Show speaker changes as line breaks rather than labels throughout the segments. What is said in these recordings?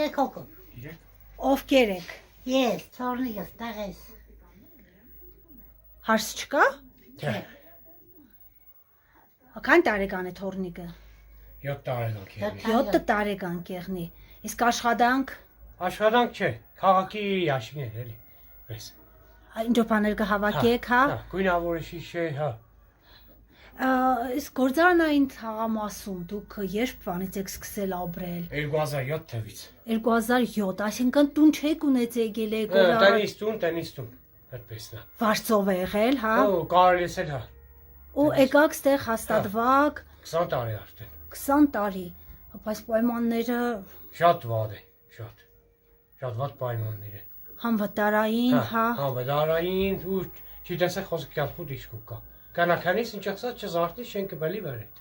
3 հոգով։
Ովքեր եք։
Ես, թորնիկս, տղես։
Հարց չկա։
Չէ,
Քանի տարեկան է թորնիկը։
7 տարեկան կերնի։
7 տարեկան կեղնի։ Իսկ աշխատանք
Աշխատանք չէ, քաղաքի աշիներ էլի։ Պես։
ինչ բաներ կհավաքեք, հա։
Գույնավորը շիշե, հա։
Իսկ գործարանային թաղամասում դուք երբ բանից եք սկսել ապրել։
2007 թվից։
2007, այսինքն տուն չեք ունեցել եք
Տենիստուն, այդպեսն է։
վարձով է եղել, հա։
Ու կարելի է հա։
Ու եկաք ստեղ հաստատվակ
20 տարի արդեն։
20 տարի։ Բայց պայմանները
Շատ վատ է, շատ։ Շատ վատ պայմաններ է։
համվտարային, հա։
Համվտարային ու չի տեսա խոսքը կյանքում դիշկու կա։ Կանականից ինչացած չզարտի շենքը բելի վարետ։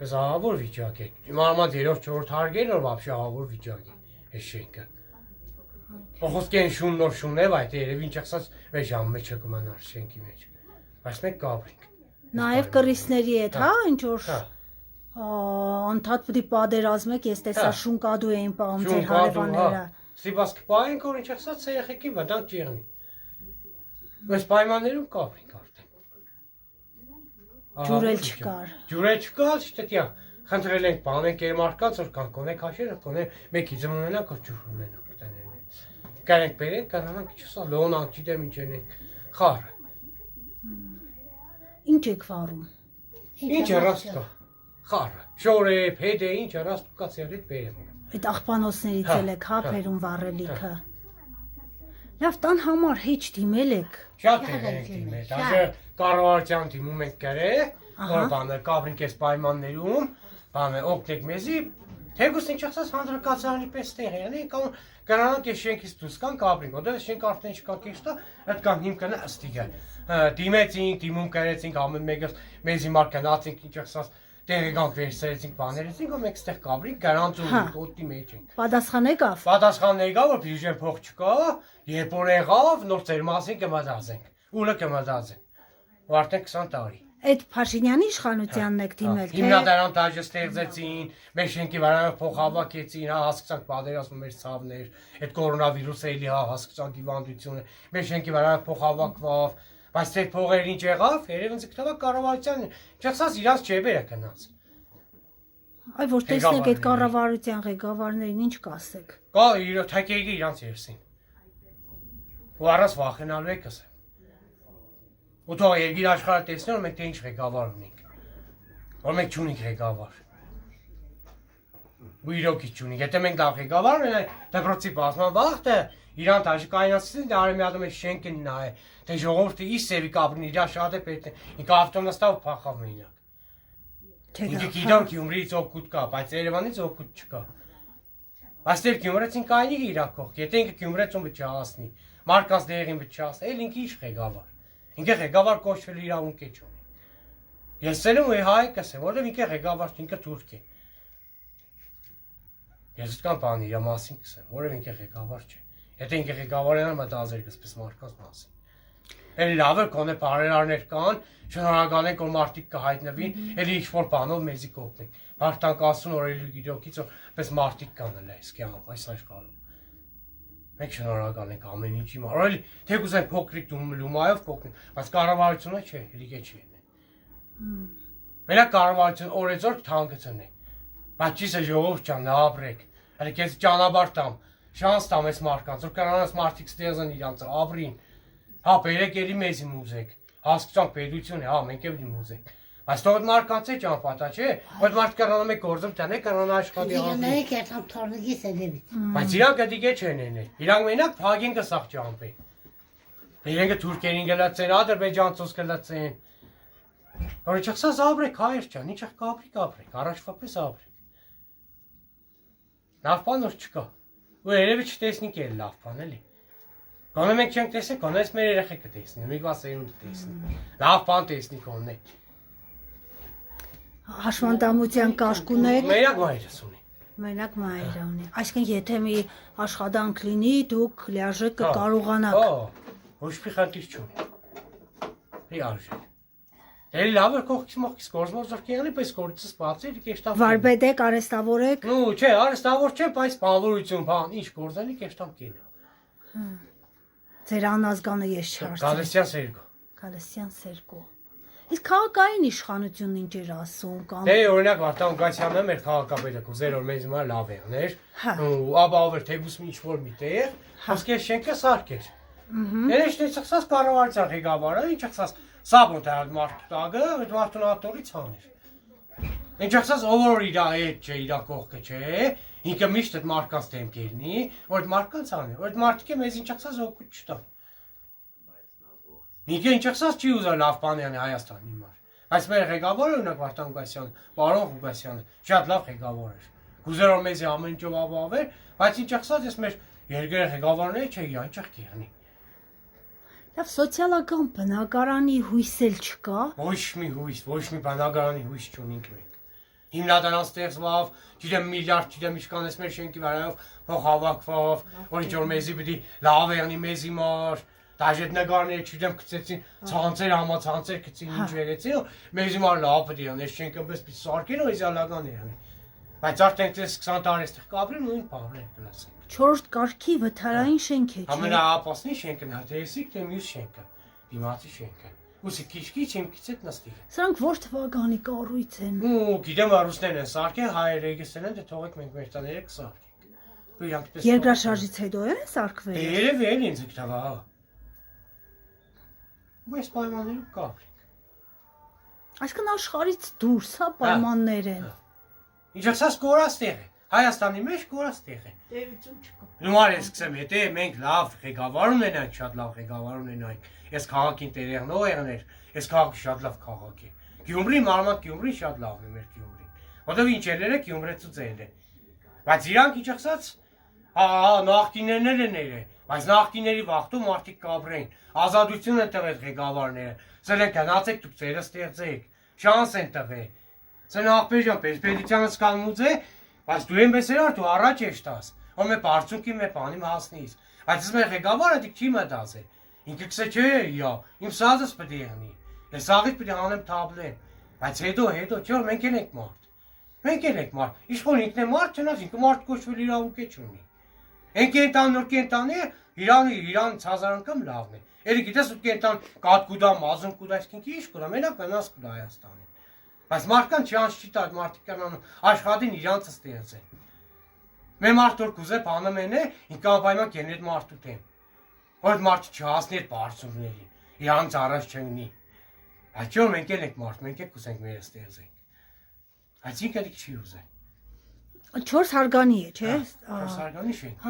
Ես ահավոր վիճակ է։ Իմարմա 3-4 հարգել որ вообще ահավոր վիճակ է այս շենքը։ Խոսքեն շուն է, այդ երևի ինչացած վեճ ամ մեջ կմանար շենքի մեջ։ Բայց մենք կապրենք։
Նաև կռիսների հետ, հա, ինչ որ անդադ պիտի պատերազմեք, ես տեսա շունկադու էին պահում ձեր հարևանները։
Սիբաս կպահենք որ ինչացած երեխեքին վտանգ չեղնի։ Բայց պայմաններում կապրենք արդեն։
Ջուրել չկար։
Ջուրել չկար, չտետյա։ Խնդրել ենք բանենք երմարկած որ կան կոնեք հաշերը, կոնե մեկի ձմն ունենակ որ ջուր ունենակ տաներներ։ Կանենք բերենք, կանանք չսա լոնանք չիտեմ ինչ ենք։ Խառը։
Ինչ եք վարում։
Ինչ առաստ կա։ Խառը։ Շորե, փեդե, ինչ առաստ կա ցերիդ բերեմ։
Այդ աղբանոցներից էլ եք հա բերում վառելիքը։ Լավ, տան համար հեչ դիմել եք։
Շատ ենք դիմել։ Դաժե կառավարության դիմում ենք գրել, որ բանը կապրինք այս պայմաններում, բանը օգնեք մեզի, թեկուզ ինչացած հանդրկացարանի պես տեղ անի, կամ գրանանք այս շենքից դուրս կան կապրինք, որտեղ շենք արդեն չկա կեստա, այդ կան հիմքն ըստիգը։ Դիմեցինք, դիմում կարեցինք ամեն մեկը մեզի մարկանացինք ինչացած տեղի գանք վերցրեցինք բաներեցինք, ու մենք ստեղ կապրինք, գարանտում կոտի մեջ ենք։
Պատասխան եկավ։
Պատասխանն եկավ, որ բյուջեն փող չկա, երբ որ եղավ, նոր ծեր մասին կմտածենք։ Ուլը կմտածենք։ Ու արդեն 20 տարի։
Այդ Փաշինյանի իշխանությանն եք դիմել, թե։
Հիմնադրամ դաժե ստեղծեցին, մեր շենքի վրա փող հավաքեցին, հա հասկացանք պատերազմը մեր ցավներ, այդ կորոնավիրուսը էլի հա հասկացանք հիվանդությունը, մեր շենքի վրա փող հավաքվավ, բայց այդ փողերն ինչ եղավ, երևի ինձ կառավարության չխսած իրանց չեբերը կնաց։
Այ որ տեսնեք այդ կառավարության ղեկավարներին ինչ կասեք։
Կա իր թակեգի իրանց երսին։ Ու առանց վախենալու եք ասեմ։ Ու թող երկիր աշխարհը տեսնի որ մենք թե ինչ ղեկավար ունենք։ Որ մենք չունենք ղեկավար։ Ու իրոքի չունենք։ Եթե մենք դա ղեկավար ունենք, դեպրոցի բազմա վախտը իրան դաժե կայացնին դա արեմյադում է շենքն նա է։ Թե ժողովուրդը իսեվի կապրին իր շատ է պետք է։ Ինքը ավտոմոստով փախավ մենակ։ Ինքը գիտակ Գյումրիից օգուտ կա, բայց Երևանից օգուտ չկա։ Այստեղ Գյումրեցին կայնի իրակող, եթե ինքը Գյումրեցում բճահասնի, մարկանց դեղին բճահասնի, էլ ինքը ինչ ղեկավար։ Ինքը ղեկավար կոչվել իրավունք է չունի։ Ես ցելում եմ հայ կասեմ, որովհետև ինքը ղեկավար չէ, ինքը թուրք է։ Ես կան բան իր մասին կսեմ, որովհետև ինքը ղեկավար չէ։ Եթե ինքը ղեկավար է, մտածել կսպես մարկանց մասին։ Էլի լավ է կոնե բարերարներ կան, շնորհակալ ենք որ մարդիկ կհայտնվին, էլի ինչ-որ բանով մեզի կօգնեն։ Մարդանք ասում որ էլի գիտոքից որ պես մարդիկ կան էլ այս կյանքում, այս աշխարհում։ Մենք շնորհակալ ենք ամեն ինչի համար, էլի թեկուզ այն փոքրիկ լումայով կօգնեն, բայց կառավարությունը չէ, հրիկե չի են։ Մենակ կառավարություն օրեցօր թանկցն է։ Բայց ճիշտ է ժողովուրդ ջան, ապրեք։ Էլի քեզ ճանապարհ տամ, շանս տամ այս մարդկանց, որ կանանց մարդիկ ստեղծեն իրանց ապրին։ Հա, բերեք էլի մեզի մուզեք, հասկացանք պետություն է, հա, մենք էլ մուզենք, բայց թող մարկանց է ճանապատա, չէ, որ մարդ կրանամ է գործում տանե, կրանա աշխատի
Դիգաները կերտամ թորնիկի սեդևից։
Բայց իրանք դիգե չեն էնել, իրանք մենակ փագին կսաղ ճամպի։ Իրենք թուրքերին գլացեն, ադրբեջանցոց գլացեն։ Որ չխսած ապրեք, հայր ջան, ինչ կապրեք, առաջվա պես ապրեք։ Լավ բան որ չկա։ Ու երևի չտեսնիք էլ լավ բան էլի։ Կանե մենք չենք տեսել, կանե այս մեր երեխեքը տեսնի, մի կասեյուն տեսնի։ Լավ բան տեսնի կանե։
Հաշվանդամության կաշկ ունեք։
Մենակ մայրս ունի։
Մենակ մայրը ունի։ Այսինքն եթե մի աշխատանք լինի, դուք լիարժեք կկարողանաք։
Հա, ոչ մի խնդիր չունի։ Լիարժեք։ Էլի լավ է կողքից մոխքից գործմոզոր կեղնի, պես կորիցս բացի կեշտամ։
Վարպետ արեստավոր եք։
Ну, չէ, արեստավոր չէ, բայց բանվորություն, բան, ինչ գործելի կեշտամ կին։
Ձեր անազգանը ես չհարցրի։
Գալստյան Սերգո։
Գալստյան Սերգո։ Իսկ քաղաքային իշխանությունն ինչ էր ասում կամ
Դե օրինակ Վարդան Գասյանն մեր քաղաքապետը կուզեր որ մեզ հիմա լավ եղներ։ Ու ապահոver թեգուս ինչ որ միտեղ, ասկե շենքը սարքեր։ Երեշ տեսած կառավարության ղեկավարը, ինչ ասած, սաբոն դա մարդու տագը, այդ մարդուն ատորից հաներ։ Ինչ ասած ով իր հետ չէ, իր կողքը չէ, ինքը միշտ այդ մարդկանց դեմք ելնի, որ այդ մարդկանց անե, որ այդ մարդիկը մեզ ինչ ասած օգուտ չտա։ Ինքը ինչ ասած չի ուզա լավ բան անի Հայաստանի համար։ Բայց մեր ղեկավարը օրինակ Վարդան Ղուկասյանը, պարոն Ղուկասյանը, շատ լավ ղեկավար էր։ Գուզեր որ մեզի ամեն ինչով ապահոver, բայց ինչ ասած ես մեր երկրի ղեկավարները չէի այնչեղ կեղնի։
Լավ սոցիալական բնակարանի հույս էլ չկա։
Ոչ մի հույս, ոչ մի բնակարանի հույս չունենք մենք։ Հիմնադարան ստեղծվավ, գիտեմ միլիարդ, գիտեմ ինչքան էս մեր շենքի վրայով փող հավաքվավ, որ ինչ որ մեզի պիտի լավ եղնի մեզի մար, դաժե նկարները չգիտեմ գցեցին, ցանցեր համացանցեր գցին ինչ վերեցին, մեզի մար լավ պիտի եղնի, այս շենքը պես պիտի սարքեն ու իզալական եղնի։ Բայց արդեն 20 տարի այստեղ կապրի նույն բանն է գնացին։
4-րդ կարգի վթարային շենք է, չէ՞։
Ամենաապասնի շենքն է, թե էսիկ թե մյուս շենքը, դիմացի շենքը։ Ուսի քիչ-քիչ չեմքից էտ նստի։
Սրանք որ թվականի կառույց են։
Ու գիտեմ ռուսներն են սարքեն, հայերը եկել են, դե թողեք մենք մեր տաները կսարքենք։ Ու իրանք պես
Երկրաշարժից հետո է սարքվել։
Երևի էլ ինձ գտավա, հա։ Բայց պայմաններում կապրենք։
Այսքան աշխարհից դուրս, հա, պայմաններ են։
Ինչ ասած կորաստեղ է։ Հայաստանի մեջ կորաստեղ է։
Տերություն չկա։
Նույնիսկ ես սկսեմ, եթե մենք լավ ղեկավար ունենանք, շատ լավ ղեկավար ունենանք, այս քաղաքին տերեղնող եղներ, այս քաղաքը շատ լավ քաղաք է։ Գյումրի մարմատ Գյումրի շատ լավն է մեր Գյումրին։ Որտեւ ինչ ելերը Գյումրեցու ձել է։ Բայց իրանք ինչ ասած, նախկիններն էլ են երը, բայց նախկինների վախտում մարդիկ կապրեն, ազատություն են տվել ղեկավարները, սրանք գնացեք դուք ձերը ստեղծեք, շանս են տվել։ Սա ախպերջան, պետությանը սկանմուց է, բայց դու եմ բեսերար, դու առաջ ես տաս, որ մե բարձունքի մե բանի հասնիս, բայց ես մեր ղեկավարը դիք չի մտած է, ինքը կսե չէ, իմ սազս պետք է եղնի, ես սաղից պետք է անեմ թաբլեն, բայց հետո, չէ որ մենք էլ ենք մարդ, իսկ որ ինքն է մարդ չնաց, ինքը մարդ կոչվել իրավունք է չունի, են կենտան նոր կենտան է, իրան ցազար անգամ լավն է, երի գիտես ու կենտան կատ կուդա, մազուն կուդա, իսկ ինքը ինչ կուդա, մենակ վնաս կուդա Հայաստանին, բայց մարդկան չանց չի տար, մարդիկ կանան աշխատին իրանց ստեղծեն, մեր մարդ որ կուզե բանում են է, ինքը անպայման կենի այդ մարդու տեմ, որ այդ մարդը չհասնի այդ բարձունքներին, իրանց առաջ չնի, բայց որ մենք էլ ենք մարդ, մենք էլ կուզենք մեր ստեղծենք, բայց ինքը դիք չի ուզե։
4 հարգանի է, չէ՞։
4 հարգանի շենք։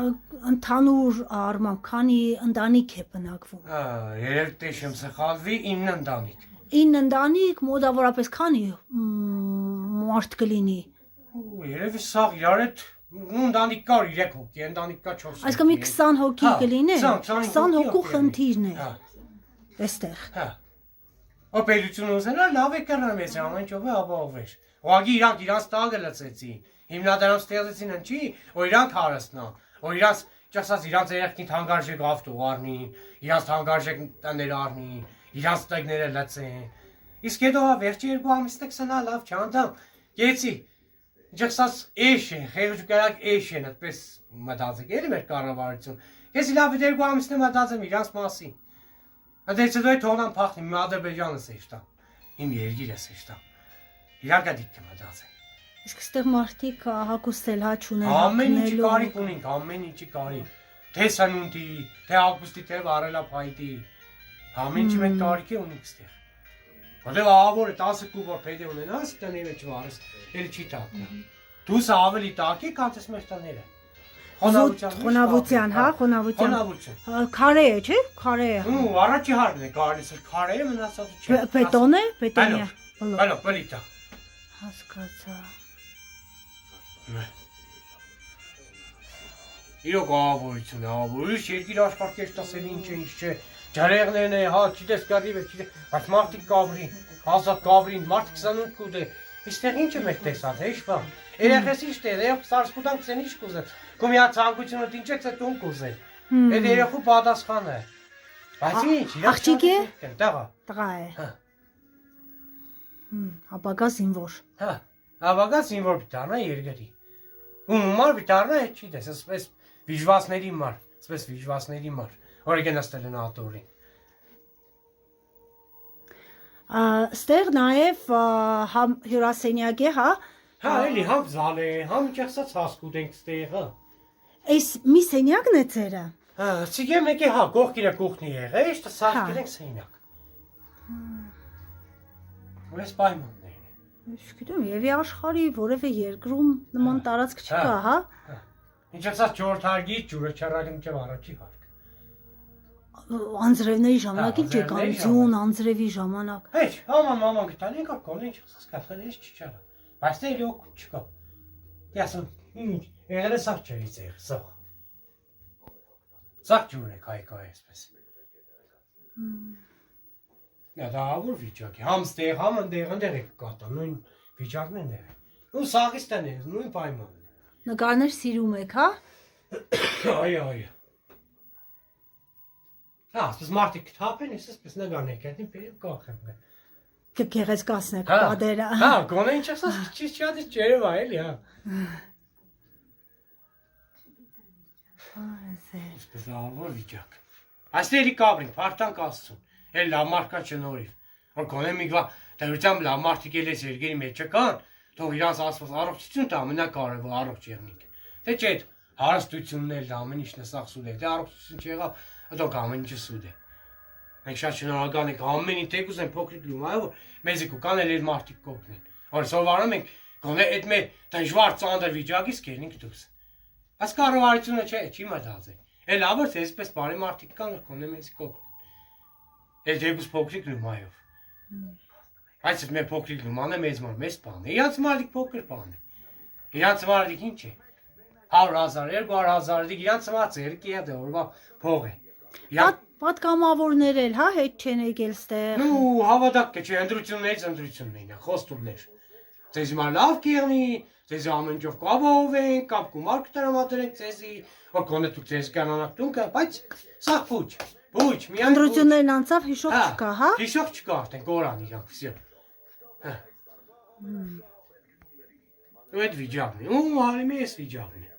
Ընդհանուր առմամբ քանի ընտանիք է բնակվում։
Երբ տեսեմ սխալվի 9 ընտանիք։
9 ընտանիք, մոտավորապես քանի մարդ կլինի։
Երևի սաղ իրար հետ ընտանիք կար 3 հոգի, ընտանիք կա 4 հոգի։
Այսինքն մի 20 հոգի կլինի։ 20 հոգու խնդիրն է։
Հա։
Այստեղ։
Հա։ Օպերացիոն ուզենա լավ է կրնամ ես ամեն ինչով է ապահովեր։ Ուղղակի իրանք իրանց տակը լցեցին։ Հիմնադրամ ստեղծեցին ընչի, որ իրանք հարստնան, որ իրանք ճասած իրանք երեխքին թանկարժեք ավտո առնին, իրանք թանկարժեք տներ առնին, իրանք տեգները լցեն։ Իսկ հետո վերջի 2 ամիսը կսնա լավ չանդամ։ Գեցի։ Ճասած էշ է, խեղճուկարակ էշ են, այդպես մտածեք, էլի մեր կառավարություն։ Ես լավ 2 ամիսն մտածեմ իրանք մասին։ Դե ցեդոյ թողնան փախնի, մի Ադրբեջանը սեշտա։ Իմ երկիրը սեշտա։ Իրանք դիք մտածեն։
Իսկ այստեղ մարդիկ հակոստել հա չունեն
ամեն ինչի կարիք ունենք, ամեն ինչի կարիք։ Թե սնունդի, թե աղբուստի, թե վարելափայտի։ Ամեն ինչի մենք կարիք ունենք այստեղ։ Որտեւ ահավոր է 10 կուբոր փեդե ունենաս, տնի մեջ վարես, էլի չի տակնա։ Դուս ավելի տակի, քան ես մեր տները։
Խոնավության, հա, խոնավության։ Քարե է, չէ՞, քարե է։
Ու առաջի հարն է, կարելիս քարե է մնացածը չէ։
Բետոն է, բետոնյա։
Բալո, պլիտա։
Հասկացա։
Իրոք ահավորություն է, ահավորություն, երկիր աշխարհ տեսել ինչ է, ինչ չէ, ջրեղներն է, հա, չիտես գարիվ է, չիտես, բայց մարդիկ կավրին, ազատ կավրին, մարդիկ 28 կուտ է, իստեղ ինչ է մեկ տեսած, հեշ բան, երեխես ինչ տեղ, երեխ սարսկուտանք ծեն ինչ կուզեն, կում իա ծանկությունը տինչեք, ծե տուն կուզեն, էդ երեխու պատասխան է, բայց ինչ,
աղջիկ է?
տղա,
Տղա է։ Ապակա զինվոր։
Հա, ապակա զինվոր դառնա երկրի։ Ու մար դառնա այդ չի դես, ասես վիժվասների մար, ասես վիժվասների մար։ Օրինակ նստել են աթորին։
Ստեղ նաև համ հյուրասենյակ է, հա։
Հա, էլի համ զալ է, համ ճեղսած հասկուտ ենք ստեղ, հա։
Այս մի սենյակն է ձերը։
Հա, ցիգե մեկի հա, կողքինը կողքնի եղել, իշտը սարքել ենք սենյակ։ Ո՞ս պայմաններ։
Չգիտեմ, եւի աշխարհի որևէ երկրում նման տարածք չկա, հա։
Ինչպես չորրորդ հարգի ջուրը չարագն չէ առաջի հարկ։
Անձրևների ժամանակի ջեկանություն, անձրևի ժամանակ։
Հեչ, մաման գտան ենք կոնե ինչպես կաթելից չչարա։ Բայց դե լոկ չկա։ Դասում, եղել է սաղ չէ իցեր, սաղ։ Սաղ ջուրն է կայքա այսպես։ Դա ավոր վիճակ է, համ ստեղ, համ ընդեղ է կատա, նույն վիճակն են եղել։ Ու սաղից տեն է, նույն պայմանն է։
Նկարներ սիրում եք, հա։
Այո։ Հա, ասես մարդիկ թափեն, այսպես նկարներ կետին բերեմ կախեմ։
Գեղեցկացնեք պատերը։
Հա, գոնե ինչ ասած, չի ջերևա էլի, հա։ Այսպես ավոր վիճակ։ Այստեղ կաբրին, փարտանք Աստծուն։ Էլ լավ մարդկա չնորիվ, որ գոնե միգվա դրությամբ լավ մարդիկ էլ էս երկերի մեջ կան, թող իրանց Աստված առողջություն տա, ամենակարևոր առողջ եղնիկ։ Թե չէ, հարստությունն էլ ամեն ինչն է սաղ սուտ է, դե առողջություն չեղավ, դոք ամեն ինչը սուտ է։ Մենք շատ շնորհակալ ենք ամեն ինչ թեկուզ են փոքրիկ լում, այո, մեզի կան էլ այդ մարդիկ կօգնեն։ Որ սովորում ենք գոնե այդ մեր դժվար ծանր վիճակից կերնենք դուրս։ Բայց կառավարությունը չի մտածել։ Էլ լավ է, այսպես բարի մարդիկ կան, որ գոնե մեզի կօգնեն։ Էլ թեկուզ փոքրիկ լում այո։ Այս մեր փոքրիկ լումանը մեծ բան է։ Իրանց մարդիկ փոքր բան է։ Իրանց մարդիկ ինչ է։ 100,000, 200,000 իրանց ծերքի է դեռ փող է։
Պատգամավորներ էլ, հա, հետ չեն եկել ստեղ։
Ու հավատակ է, չէ, ընտրությունն է, խոստումներ։ Ձեզ մա լավ կերնի, ձեզ ամեն ինչով կապով են, կապ գումար կտրամադրենք ձեզի, որ գոնե դուք ձեզ կանանակ տունք, բայց սա փուչ, միայն
ընտրություններն անցավ, հիշող չկա, հա։
Հիշող չկա արդեն, կորան իրանք, վсё։ Ու այդ վիճակն է, ու հարիմի էս վիճակն է։